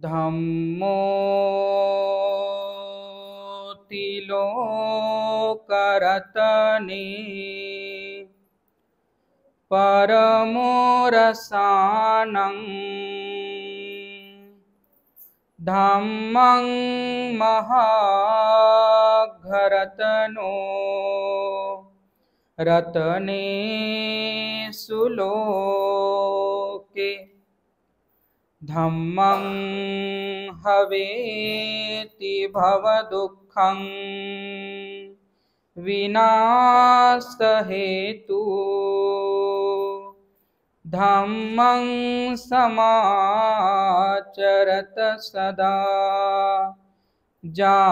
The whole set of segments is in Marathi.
धम्मो तिलोकरतने परमो रसानं धम्मं महाघरतनो रतने सुलोके धम्मं हवेति भवदुःखं विनाशहेतु धम्मं समाचरत सदा जागरिकानुयोत्ता।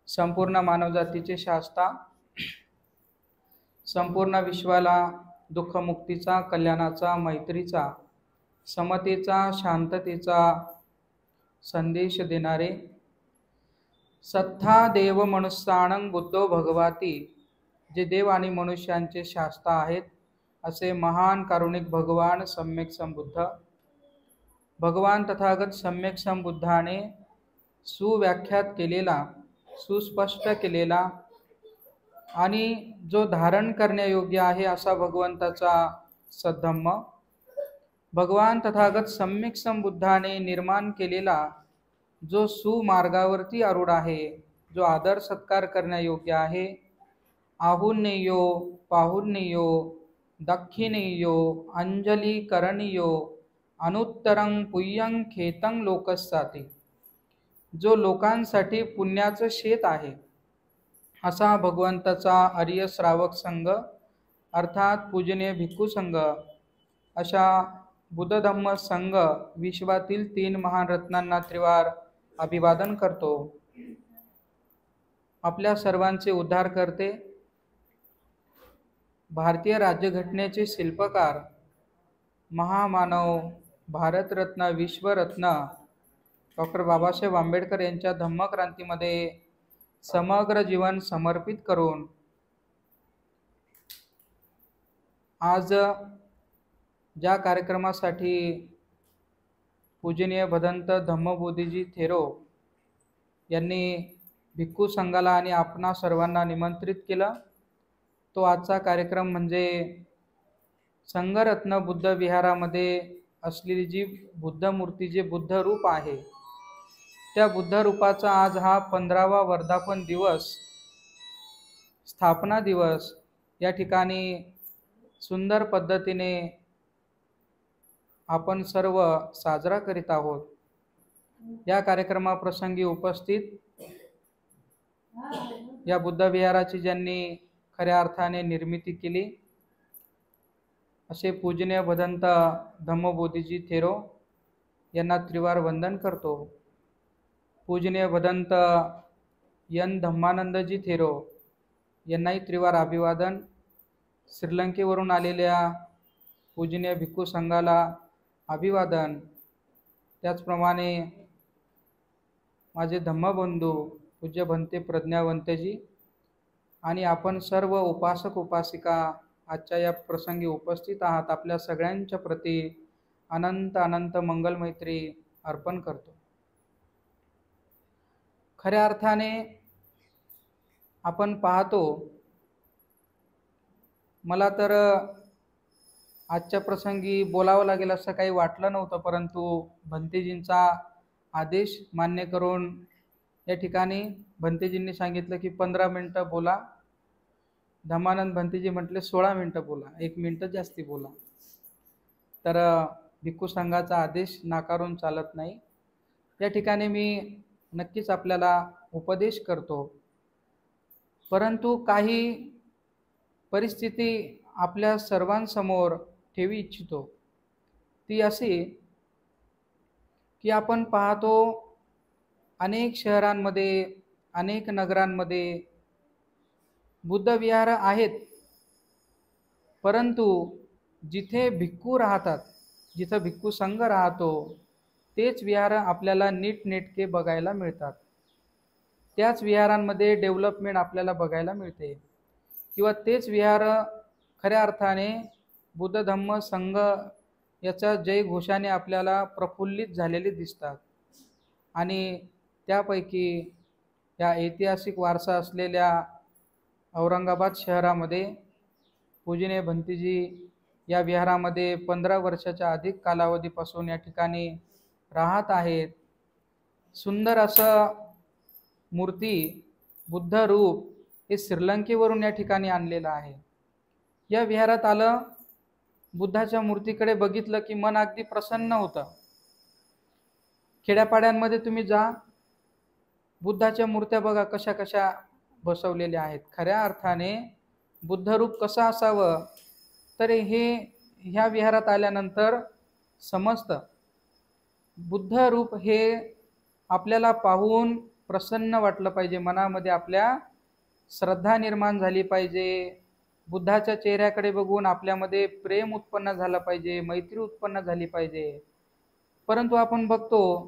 संपूर्ण मानवजातीचे शास्ता, संपूर्ण विश्वाला दुःखमुक्तीचा, कल्याणाचा, मैत्रीचा, समतेचा, शांततेचा संदेश देणारे सत्था देव मनुष्याणं बुद्धो भगवाती, जे देव आणि मनुष्यांचे शास्ता आहेत असे महान कारुणिक भगवान सम्यक संबुद्ध भगवान तथागत सम्यक संबुद्धाने सुव्याख्यात केलेला, सुस्पष्ट केलेला आणि जो धारण करण्यायोग्य आहे असा भगवंताचा सद्धम्म, भगवान तथागत सम्यक संबुद्धाने निर्माण केलेला जो सुमार्गावरती आरूढ आहे, जो आदर सत्कार करण्यायोग्य आहे, आहुर्नेयो पाहुर्नेयो दक्षिणेयो अंजली करणीयो अनुत्तरं पुय्यं खेतं लोकस्साती, जो लोकांसाठी पुण्याचं शेत आहे असा भगवंताचा आर्य श्रावक संघ अर्थात पूजनीय भिक्खू संघ, अशा बुद्ध धम्म संघ विश्वातील 3 महान रत्नांना त्रिवार अभिवादन करतो। आपल्या सर्वांचे उद्धार करते, भारतीय राज्यघटनेचे शिल्पकार, महामानव, भारतरत्न, विश्वरत्न डॉक्टर बाबासाहेब आंबेडकर यांच्या धम्मक्रांतीमध्ये समग्र जीवन समर्पित करून आज ज्या कार्यक्रमासाठी पूजनीय भदंत धम्मबोधीजी थेरो यांनी भिक्खू संघाला आणि आपणा सर्वांना निमंत्रित केलं, तो आजचा कार्यक्रम म्हणजे संघरत्न बुद्ध विहारामध्ये असलेली जी बुद्ध मूर्ती, जे बुद्ध रूप आहे, त्या बुद्ध रूपाचा आज हा 15वा वर्धापन दिवस, स्थापना दिवस या ठिकाणी सुंदर पद्धतीने आपण सर्व साजरा करीत आहोत। या कार्यक्रमाप्रसंगी उपस्थित या बुद्ध विहाराची ज्यांनी खऱ्या अर्थाने निर्मिती केली असे पूजनीय भदंत धम्मबोधीजी थेरो यांना त्रिवार वंदन करतो। पूजनीय भदंत यन धम्मानंदजी थेरो यांनाही त्रिवार अभिवादन। श्रीलंकेवरून आलेल्या पूजनीय भिक्खू संघाला अभिवादन। त्याचप्रमाणे माझे धम्मबंधू पूज्य भंते प्रज्ञावंतजी आणि आपण सर्व उपासक उपासिका आजच्या या प्रसंगी उपस्थित आहात, आपल्या सगळ्यांच्या प्रती अनंत अनंत मंगल मैत्री अर्पण करतो। खऱ्या अर्थाने आपण पाहतो, मला तर आजच्या प्रसंगी बोलावं लागेल असं काही वाटलं नव्हतं, परंतु भंतेजींचा आदेश मान्य करून या ठिकाणी भंतेजींनी सांगितलं की 15 मिनिटं बोला। धम्मानंद भंतेजी म्हटले 16 मिनिटं बोला, 1 मिनिट जास्ती बोला। तर भिक्खू संघाचा आदेश नाकारून चालत नाही। या ठिकाणी मी नक्कीच आपल्याला उपदेश करतो, परंतु काही परिस्थिती आपल्या सर्वांसमोर ठेवी इच्छितो। ती अशी की आपण पाहतो अनेक शहरांमध्ये, अनेक नगरांमध्ये बुद्ध विहार आहेत, परंतु जिथे भिक्खू राहतात, जिथे भिक्खू संघ राहतो, तेच विहार आपल्याला नीटनेटके बघायला मिळतात। त्याच विहारांमध्ये डेव्हलपमेंट आपल्याला बघायला मिळते, किंवा तेच विहार खऱ्या अर्थाने बुद्ध धम्म संघ याच्या जयघोषाने आपल्याला प्रफुल्लित झालेले दिसतात। आणि त्यापैकी या ऐतिहासिक वारसा असलेल्या औरंगाबाद शहरामध्ये पूजनीय भंतेजी या विहारामध्ये 15 वर्षाच्या अधिक कालावधीपासून या ठिकाणी राहत आहेत। सुंदर असं मूर्ती बुद्ध रूप हे श्रीलंकेवरून या ठिकाणी आणलेलं आहे। या विहारात आलं, बुद्धाच्या मूर्तीकडे बघितलं की मन अगदी प्रसन्न होतं। खेड्यापाड्यांमध्ये तुम्ही जा, बुद्धाच्या मूर्त्या बघा कशा कशा बसवलेल्या आहेत। खऱ्या अर्थाने बुद्ध रूप कसं असावं तर हे ह्या विहारात आल्यानंतर समजतं। बुद्ध रूप हे आपल्याला पाहून प्रसन्न वाटलं पाहिजे, मनामध्ये आपल्या श्रद्धा निर्माण झाली पाहिजे। बुद्धाच्या चेहऱ्याकडे बघून आपल्यामध्ये प्रेम उत्पन्न झालं पाहिजे, मैत्री उत्पन्न झाली पाहिजे। परंतु आपण बघतो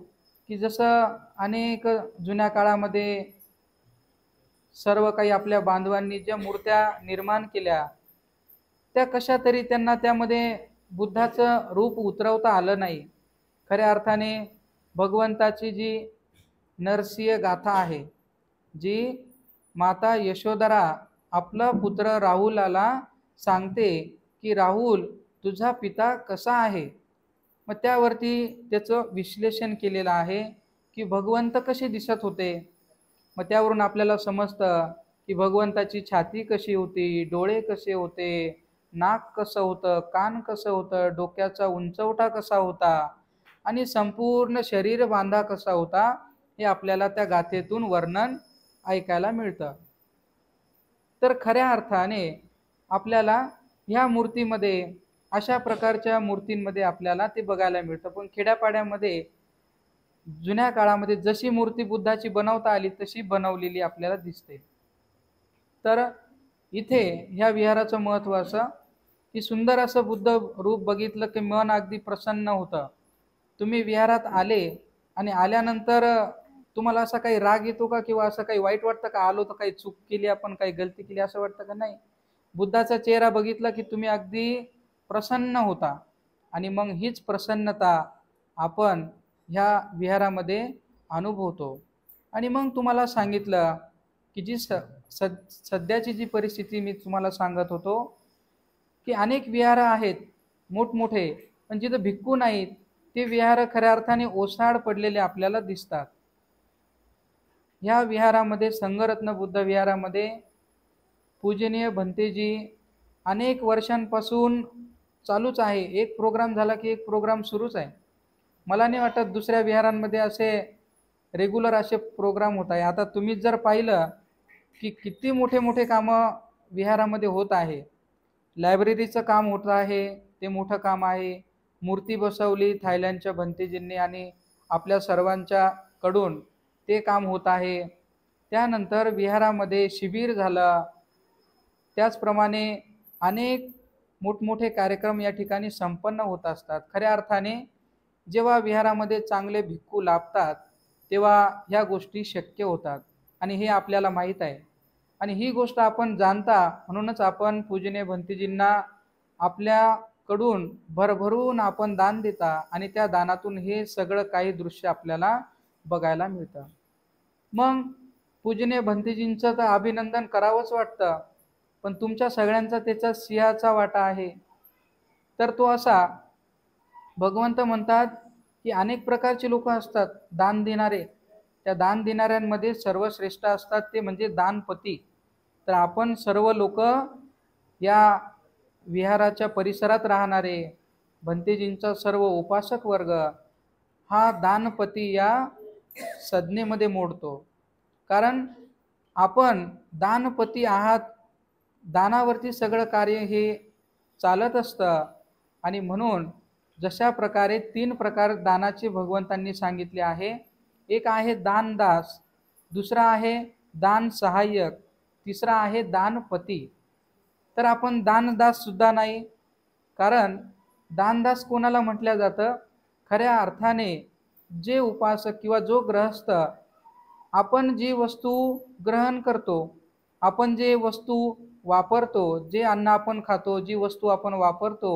की जसं अनेक जुन्या काळामध्ये सर्व काही आपल्या बांधवांनी ज्या मूर्त्या निर्माण केल्या त्या कशा तरी त्यांना त्यामध्ये बुद्धाचं रूप उतरवता आलं नाही। खऱ्या अर्थाने भगवंताची जी नरसिंह गाथा आहे, जी माता यशोधरा आपला पुत्र राहुलाला सांगते की राहुल तुझा पिता कसा आहे, मग त्यावरती त्याचं विश्लेषण केलेलं आहे की भगवंत कसे दिसत होते। मग त्यावरून आपल्याला समजतं की भगवंताची छाती कशी होती, डोळे कसे होते, नाक कसं होतं, कान कसं होतं, डोक्याचा उंचवटा कसा होता आणि संपूर्ण शरीर बांधा कसा होता, हे आपल्याला त्या गाथेतून वर्णन ऐकायला मिळतं। तर खऱ्या अर्थाने आपल्याला ह्या मूर्तीमध्ये अशा प्रकारच्या मूर्तींमध्ये आपल्याला ते बघायला मिळतं। पण खेड्यापाड्यामध्ये जुन्या काळामध्ये जशी मूर्ती बुद्धाची बनवता आली तशी बनवलेली आपल्याला दिसते। तर इथे ह्या विहाराचं महत्त्व असं की सुंदर असं बुद्ध रूप बघितलं की मन अगदी प्रसन्न होतं। तुम्ही विहारात आले आणि आल्यानंतर तुम्हाला असा काही राग येतो का किंवा असं काही वाईट वाटतं का, आलो तर काही चूक केली आपण, काही गलती केली असं वाटतं का? नाही, बुद्धाचा चेहरा बघितला की तुम्ही अगदी प्रसन्न होता। आणि मग हीच प्रसन्नता आपण ह्या विहारामध्ये अनुभवतो। आणि मग तुम्हाला सांगितलं की जी सध्याची जी परिस्थिती मी तुम्हाला सांगत होतो की अनेक विहार आहेत मोठमोठे, पण जिथं भिक्खू नाहीत ते विहार खऱ्या अर्थाने ओसाड पडलेले आपल्याला दिसतात। ह्या विहारामध्ये संघरत्न बुद्ध विहारामध्ये पूजनीय भंतेजी अनेक वर्षांपासून चालूच आहे। एक प्रोग्राम झाला की एक प्रोग्राम सुरूच आहे। मला नाही वाटत दुसऱ्या विहारांमध्ये असे रेग्युलर असे प्रोग्राम होत आहे। आता तुम्ही जर पाहिलं की किती मोठे मोठे कामं विहारामध्ये होत आहे। लायब्ररीचं काम होत आहे, ते मोठं काम आहे। मूर्ती बसवली थायलंडच्या भंतेजींनी आणि आपल्या सर्वांच्या कडून, ते काम होत आहे। त्यानंतर विहारामध्ये शिबिर झालं, त्याचप्रमाणे अनेक मोठमोठे कार्यक्रम या ठिकाणी संपन्न होत असतात। खऱ्या अर्थाने जेव्हा विहारामध्ये चांगले भिक्खू लाभतात तेव्हा ह्या गोष्टी शक्य होतात आणि हे आपल्याला माहीत आहे। आणि ही गोष्ट आपण जाणता म्हणूनच आपण पूजनीय भंतेजींना आपल्याकडून भरभरून आपण दान देता आणि त्या दानातून हे सगळं काही दृश्य आपल्याला बघायला मिळतं। मग पूजनीय भंतेजींचं तर अभिनंदन करावंच वाटतं, पण तुमच्या सगळ्यांचा त्याचा सिंहाचा वाटा आहे। तर तो असा, भगवंत म्हणतात की अनेक प्रकारचे लोक असतात दान देणारे, त्या दान देणाऱ्यांमध्ये सर्वश्रेष्ठ असतात ते म्हणजे दानपती। तर आपण सर्व लोक या विहाराच्या परिसरात राहणारे भंतेजींचा सर्व उपासक वर्ग हा दानपती या संज्ञेमध्ये मोडतो। कारण आपण दानपती आहात, दानावरती सगळं कार्य हे चालत असतं। आणि म्हणून जशा प्रकारे 3 प्रकार दानाचे भगवंतांनी सांगितले आहे, एक आहे दानदास, दुसरा आहे दान सहाय्यक, तिसरा आहे दानपती। तर आपण दानदास सुद्धा नाही, कारण दानदास कोणाला म्हटलं जातं? खऱ्या अर्थाने जे उपासक किंवा जो गृहस्थ आपण जी वस्तू ग्रहण करतो, आपण जे वस्तू वापरतो, जे अन्न आपण खातो, जी वस्तू आपण वापरतो,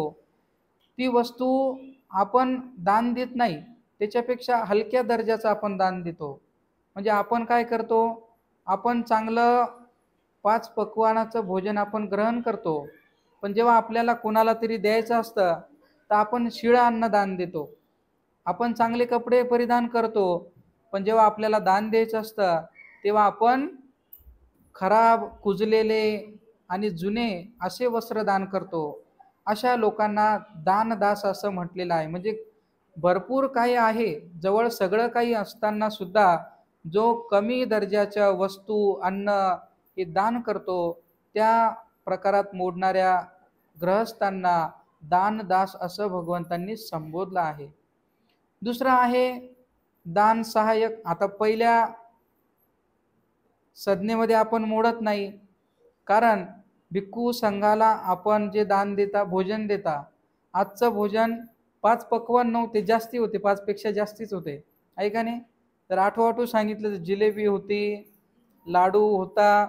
ती वस्तू आपण दान देत नाही, त्याच्यापेक्षा हलक्या दर्जाचं आपण दान देतो. म्हणजे आपण काय करतो, आपण चांगलं 5 पक्वानाचं भोजन आपण ग्रहण करतो, पण जेव्हा आपल्याला कोणाला तरी द्यायचं असतं तर आपण शिळं अन्न दान देतो. आपण चांगले कपडे परिधान करतो, पण जेव्हा आपल्याला दान द्यायचं असतं तेव्हा आपण खराब, कुजलेले आणि जुने असे वस्त्र दान करतो. अशा लोकांना दानदास असं म्हटलेलं आहे. म्हणजे भरपूर काही आहे, जवळ सगळं काही असताना सुद्धा जो कमी दर्जाच्या वस्तू, अन्न हे दान करतो, त्या प्रकारात मोडणाऱ्या ग्रहस्थांना दानदास असं भगवंतांनी संबोधलं आहे. दुसरं आहे दान सहाय्यक. आता पहिल्या संज्ञेमध्ये आपण मोडत नाही, कारण भिक्खू संघाला आपण जे दान देता, भोजन देता, आजचं भोजन 5 पक्वान्न नव्हते, जास्ती होते, 5 पेक्षा जास्तीच होते, आहे का नाही? तर आठवू सांगितलं तर जिलेबी होती, लाडू होता,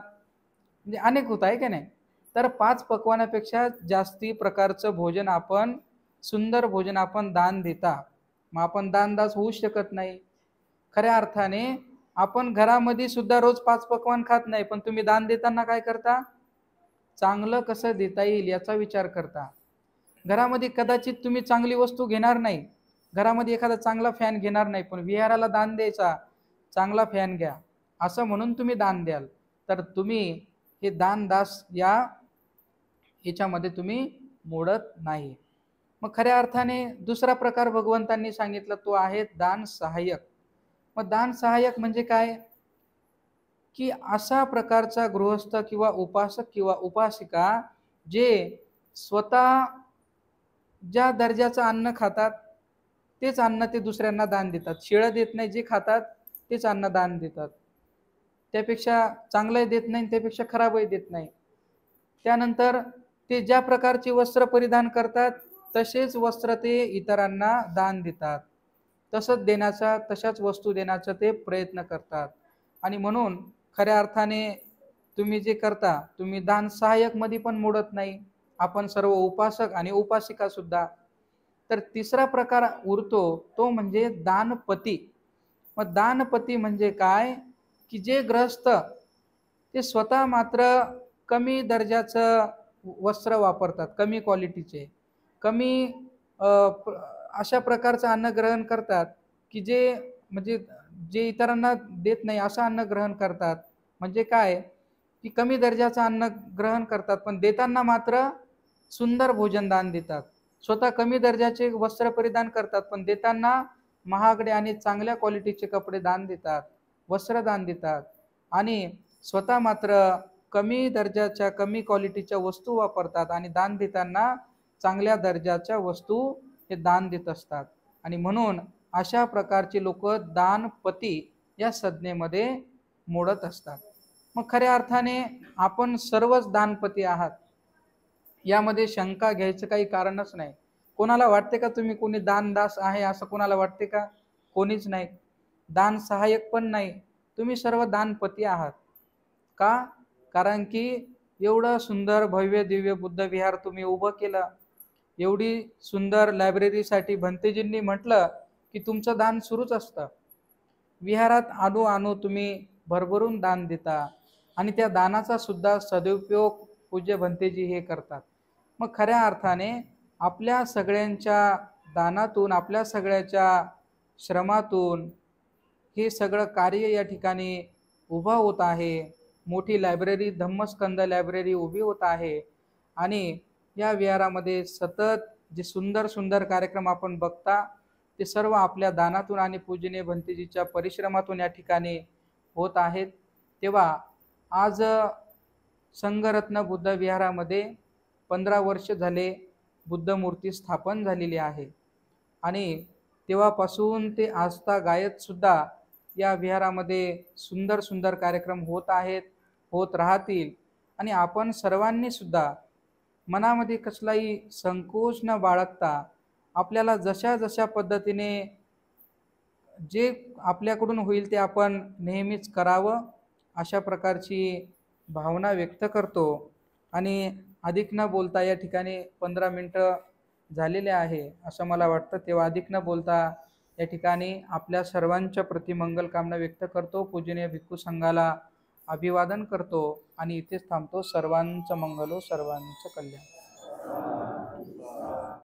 म्हणजे अनेक होता, आहे का नाही? तर 5 पक्वानापेक्षा जास्ती प्रकारचं भोजन आपण, सुंदर भोजन आपण दान देता. मग आपण दानदास होऊ शकत नाही. खऱ्या अर्थाने आपण घरामध्ये सुद्धा रोज 5 पक्वान खात नाही, पण तुम्ही दान देताना काय करता, चांगलं कसं देता येईल याचा विचार करता. घरामध्ये कदाचित तुम्ही चांगली वस्तू घेणार नाही, घरामध्ये एखादा चांगला फॅन घेणार नाही, पण विहाराला दान द्यायचा, चांगला फॅन घ्या असं म्हणून तुम्ही दान द्याल, तर तुम्ही हे दानदास याच्यामध्ये तुम्ही मोडत नाही. मग खऱ्या अर्थाने दुसरा प्रकार भगवंतांनी सांगितलं तो आहे दान सहाय्यक. मग दान सहाय्यक म्हणजे काय, की अशा प्रकारचा गृहस्थ किंवा उपासक किंवा उपासिका जे स्वतः ज्या दर्जाचं अन्न खातात तेच अन्न ते दुसऱ्यांना दान देतात. शिळं देत नाही, जे खातात तेच अन्न दान देतात, त्यापेक्षा चांगलंही देत नाही, त्यापेक्षा खराबही देत नाही. त्यानंतर ते ज्या प्रकारचे वस्त्र परिधान करतात तसेच वस्त्र ते इतरांना दान देतात, तसंच देण्याचा, तशाच वस्तू देण्याचा ते प्रयत्न करतात. आणि म्हणून खऱ्या अर्थाने तुम्ही जे करता, तुम्ही दान सहाय्यक मध्ये पण मोडत नाही, आपण सर्व उपासक आणि उपासिका सुद्धा. तर तिसरा प्रकार उरतो तो म्हणजे दानपती. मग दानपती म्हणजे काय, की जे ग्रहस्थ ते स्वतः मात्र कमी दर्जाचं वस्त्र वापरतात, कमी क्वालिटीचे, कमी अशा प्रकारचं अन्न ग्रहण करतात की जे, म्हणजे जे इतरांना देत नाही असं अन्न ग्रहण करतात. म्हणजे काय, की कमी दर्जाचं अन्न ग्रहण करतात, पण देताना मात्र सुंदर भोजन दान देतात. स्वतः कमी दर्जाचे वस्त्र परिधान करतात, पण देताना महागडे आणि चांगल्या क्वालिटीचे कपडे दान देतात, वस्त्र दान देतात. आणि स्वतः मात्र कमी दर्जाच्या, कमी क्वालिटीच्या वस्तू वापरतात आणि दान देताना चांगल्या दर्जाच्या वस्तू हे दान देत असतात. आणि म्हणून अशा प्रकारचे लोक दानपती या संज्ञेमध्ये मोडत असतात. मग खऱ्या अर्थाने आपण सर्वच दानपती आहात, यामध्ये शंका घ्यायचं काही कारणच नाही. कोणाला वाटते का तुम्ही कोणी दानदास आहे असं कोणाला वाटते का? कोणीच नाही. दान सहाय्यक पण नाही, तुम्ही सर्व दानपती आहात. का? कारण की एवढं सुंदर भव्य दिव्य बुद्ध विहार तुम्ही उभं केलं, एवढी सुंदर लायब्ररीसाठी भंतेजींनी म्हटलं की तुमचं दान सुरूच असतं. विहारात आणू आणू तुम्ही भरभरून दान देता आणि त्या दानाचा सुद्धा सदुपयोग पूज्य भंतेजी हे करतात. मग खऱ्या अर्थाने आपल्या सगळ्यांच्या दानातून, आपल्या सगळ्याच्या श्रमातून हे सगळं कार्य या ठिकाणी उभा होत आहे. मोठी लायब्ररी, धम्मस्कंद लायब्ररी उभी होत आहे आणि या विहारामध्ये सतत जे सुंदर सुंदर कार्यक्रम आपण बघता ते सर्व आपल्या दानातून आणि पूजनीय भंतेजीच्या परिश्रमातून या ठिकाणी होत आहेत. तेव्हा आज संघरत्न बुद्ध विहारामध्ये 15 वर्ष झाले बुद्ध मूर्ती स्थापन झालेली आहे आणि तेव्हापासून ते आजता गायत सुद्धा या विहारामध्ये सुंदर सुंदर कार्यक्रम होत आहेत, होत राहतील. आणि आपण सर्वांनी सुद्धा मनामध्ये कसलाही संकोच न बाळगता आपल्याला जशा जशा पद्धतीने जे आपल्याकडून होईल ते आपण नेहमीच करावं, अशा प्रकारची भावना व्यक्त करतो. आणि अधिक न बोलता या ठिकाणी 15 मिनटं झालेले आहे असं मला वाटतं, तेव्हा अधिक न बोलता या ठिकाणी आपल्या सर्वांच्या प्रति मंगल कामना व्यक्त करतो, पूजनीय भिक्खू संघाला अभिवादन करतो आणि इथेच थांबतो. सर्वांचं मंगल हो, सर्वांचं कल्याण.